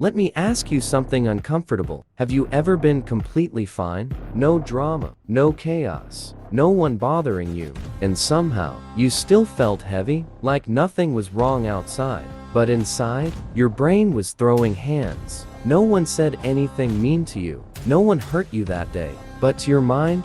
Let me ask you something uncomfortable. Have you ever been completely fine? No drama, no chaos, no one bothering you, and somehow, you still felt heavy, like nothing was wrong outside, but inside, your brain was throwing hands. No one said anything mean to you, no one hurt you that day, but to your mind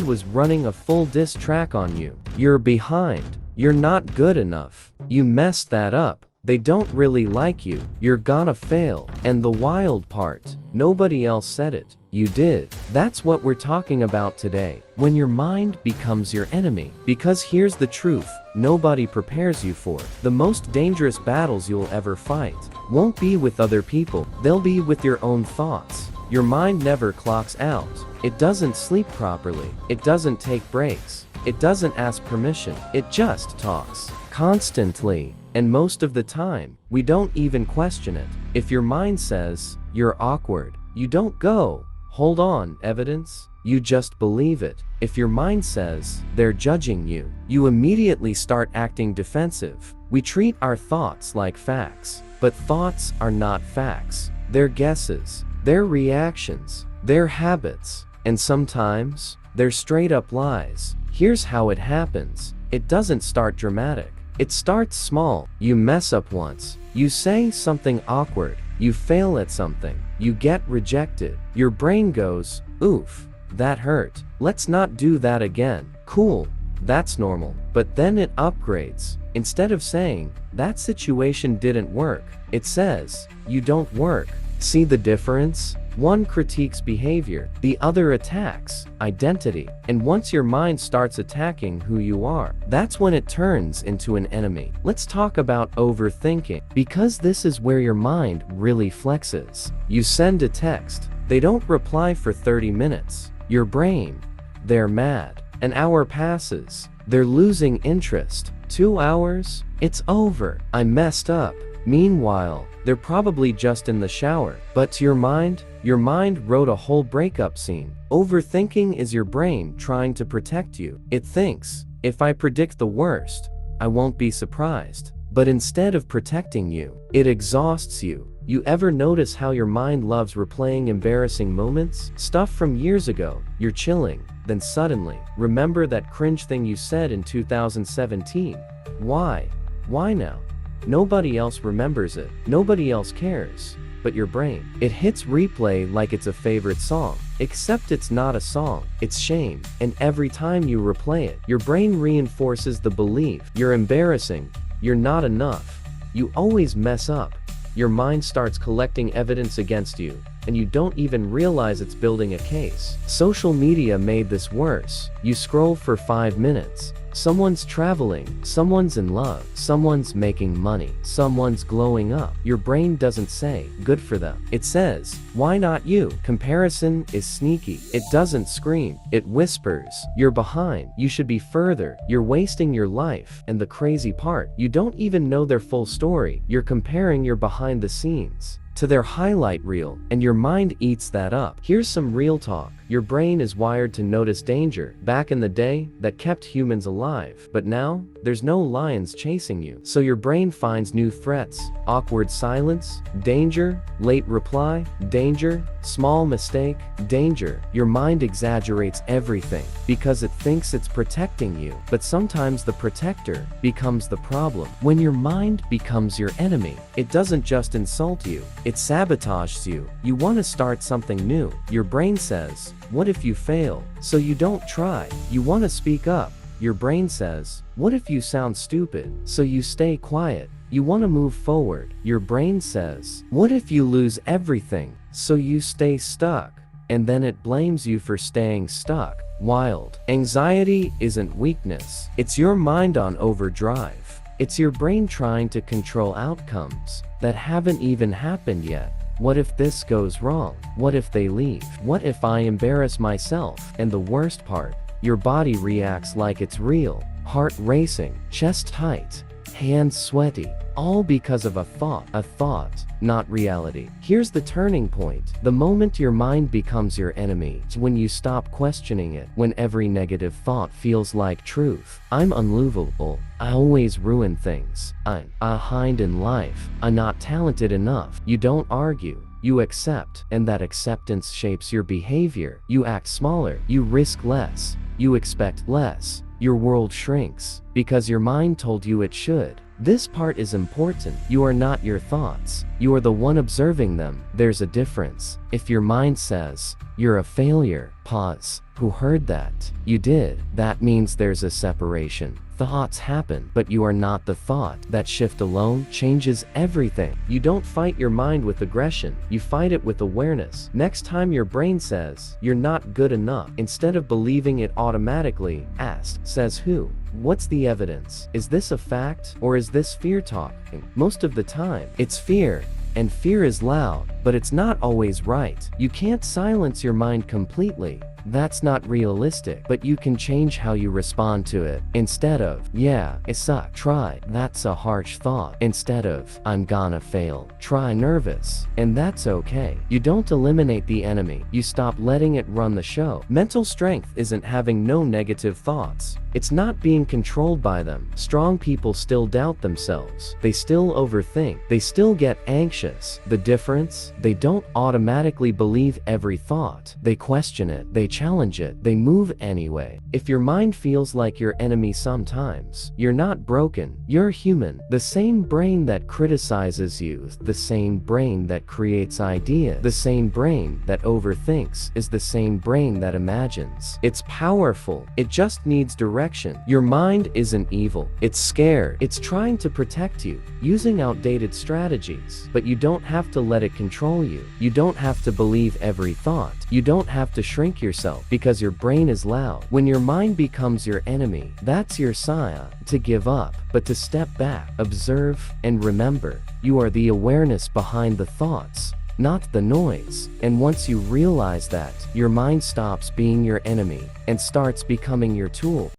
was running a full diss track on you. You're behind, you're not good enough, you messed that up. They don't really like you, you're gonna fail. And the wild part, nobody else said it, you did. That's what we're talking about today, when your mind becomes your enemy. Because here's the truth, nobody prepares you for it. The most dangerous battles you'll ever fight won't be with other people, they'll be with your own thoughts. Your mind never clocks out, it doesn't sleep properly, it doesn't take breaks, it doesn't ask permission, it just talks constantly. And most of the time, we don't even question it. If your mind says, you're awkward, you don't go, hold on, evidence, you just believe it. If your mind says, they're judging you, you immediately start acting defensive. We treat our thoughts like facts, but thoughts are not facts. They're guesses, they're reactions, they're habits, and sometimes, they're straight up lies. Here's how it happens. It doesn't start dramatic. It starts small. You mess up once, you say something awkward, you fail at something, you get rejected. Your brain goes, oof, that hurt. Let's not do that again. Cool, that's normal. But then it upgrades. Instead of saying, that situation didn't work, it says, you don't work. See the difference? One critiques behavior, the other attacks identity. And once your mind starts attacking who you are, that's when it turns into an enemy. Let's talk about overthinking, because this is where your mind really flexes. You send a text, they don't reply for 30 minutes. Your brain, they're mad. An hour passes, they're losing interest. 2 hours, it's over, I messed up. Meanwhile, they're probably just in the shower. But to your mind wrote a whole breakup scene. Overthinking is your brain trying to protect you. It thinks, if I predict the worst, I won't be surprised. But instead of protecting you, it exhausts you. You ever notice how your mind loves replaying embarrassing moments? Stuff from years ago, you're chilling, then suddenly, remember that cringe thing you said in 2017? Why? Why now? Nobody else remembers it, nobody else cares, but your brain. It hits replay like it's a favorite song, except it's not a song, it's shame. And every time you replay it, your brain reinforces the belief, you're embarrassing, you're not enough, you always mess up. Your mind starts collecting evidence against you, and you don't even realize it's building a case. Social media made this worse. You scroll for 5 minutes. Someone's traveling, someone's in love, someone's making money, someone's glowing up. Your brain doesn't say, good for them. It says, why not you? Comparison is sneaky. It doesn't scream, it whispers, you're behind, you should be further, you're wasting your life. And the crazy part, you don't even know their full story. You're comparing your behind the scenes to their highlight reel, and your mind eats that up. Here's some real talk. Your brain is wired to notice danger. Back in the day, that kept humans alive. But now, there's no lions chasing you. So your brain finds new threats. Awkward silence, danger, late reply, danger, small mistake, danger. Your mind exaggerates everything because it thinks it's protecting you. But sometimes the protector becomes the problem. When your mind becomes your enemy, it doesn't just insult you, it sabotages you. You want to start something new. Your brain says, what if you fail? So you don't try. You want to speak up. Your brain says, what if you sound stupid? So you stay quiet. You want to move forward. Your brain says, what if you lose everything? So you stay stuck. And then it blames you for staying stuck. Wild. Anxiety isn't weakness. It's your mind on overdrive. It's your brain trying to control outcomes that haven't even happened yet. What if this goes wrong? What if they leave? What if I embarrass myself? And the worst part, your body reacts like it's real. Heart racing, chest tight, hands sweaty. All because of a thought, not reality. Here's the turning point. The moment your mind becomes your enemy is when you stop questioning it, when every negative thought feels like truth. I'm unlovable. I always ruin things. I'm behind in life. I'm not talented enough. You don't argue. You accept, and that acceptance shapes your behavior. You act smaller. You risk less. You expect less. Your world shrinks because your mind told you it should. This part is important. You are not your thoughts. You are the one observing them. There's a difference. If your mind says, "You're a failure," pause. Who heard that? You did. That means there's a separation. Thoughts happen, but you are not the thought. That shift alone changes everything. You don't fight your mind with aggression. You fight it with awareness. Next time your brain says, "You're not good enough," instead of believing it automatically, ask, "Says who? What's the evidence? Is this a fact, or is this fear talking?" Most of the time, it's fear. And fear is loud, but it's not always right. You can't silence your mind completely. That's not realistic, but you can change how you respond to it. Instead of, "Yeah, it sucks," try, "That's a harsh thought." Instead of, "I'm gonna fail," try, "Nervous." And that's okay. You don't eliminate the enemy. You stop letting it run the show. Mental strength isn't having no negative thoughts. It's not being controlled by them. Strong people still doubt themselves. They still overthink. They still get anxious. The difference? They don't automatically believe every thought. They question it. They challenge it. They move anyway. If your mind feels like your enemy sometimes, you're not broken. You're human. The same brain that criticizes you, the same brain that creates ideas, the same brain that overthinks is the same brain that imagines. It's powerful. It just needs direction. Your mind isn't evil. It's scared. It's trying to protect you, using outdated strategies. But you don't have to let it control you. You don't have to believe every thought. You don't have to shrink yourself because your brain is loud. When your mind becomes your enemy, that's your sign to give up, but to step back, observe, and remember. You are the awareness behind the thoughts, not the noise. And once you realize that, your mind stops being your enemy and starts becoming your tool.